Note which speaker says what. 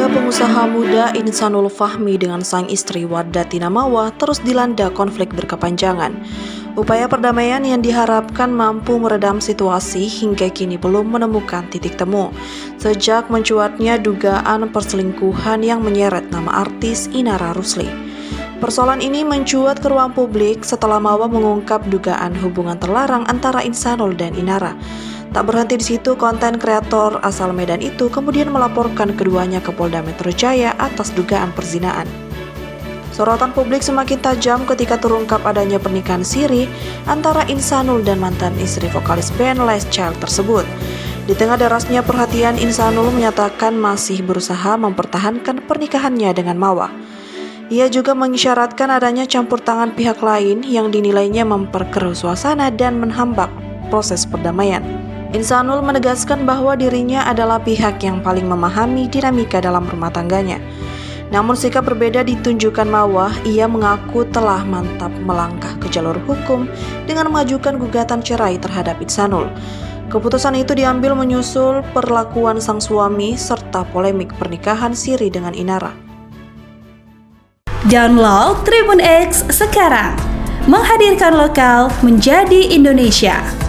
Speaker 1: Keluarga pengusaha muda Insanul Fahmi dengan sang istri Wardati Namawa terus dilanda konflik berkepanjangan. Upaya perdamaian yang diharapkan mampu meredam situasi hingga kini belum menemukan titik temu. Sejak mencuatnya dugaan perselingkuhan yang menyeret nama artis Inara Rusli. Persoalan ini mencuat ke ruang publik setelah Mawa mengungkap dugaan hubungan terlarang antara Insanul dan Inara. Tak berhenti di situ, konten kreator asal Medan itu kemudian melaporkan keduanya ke Polda Metro Jaya atas dugaan perzinaan. Sorotan publik semakin tajam ketika terungkap adanya pernikahan siri antara Insanul dan mantan istri vokalis band Last Child tersebut. Di tengah derasnya perhatian, Insanul menyatakan masih berusaha mempertahankan pernikahannya dengan Mawa. Ia juga mengisyaratkan adanya campur tangan pihak lain yang dinilainya memperkeruh suasana dan menghambat proses perdamaian. Insanul menegaskan bahwa dirinya adalah pihak yang paling memahami dinamika dalam rumah tangganya. Namun sikap berbeda ditunjukkan Mawa. Ia mengaku telah mantap melangkah ke jalur hukum dengan mengajukan gugatan cerai terhadap Insanul. Keputusan itu diambil menyusul perlakuan sang suami serta polemik pernikahan siri dengan Inara.
Speaker 2: Download Tribun X sekarang, menghadirkan lokal menjadi Indonesia.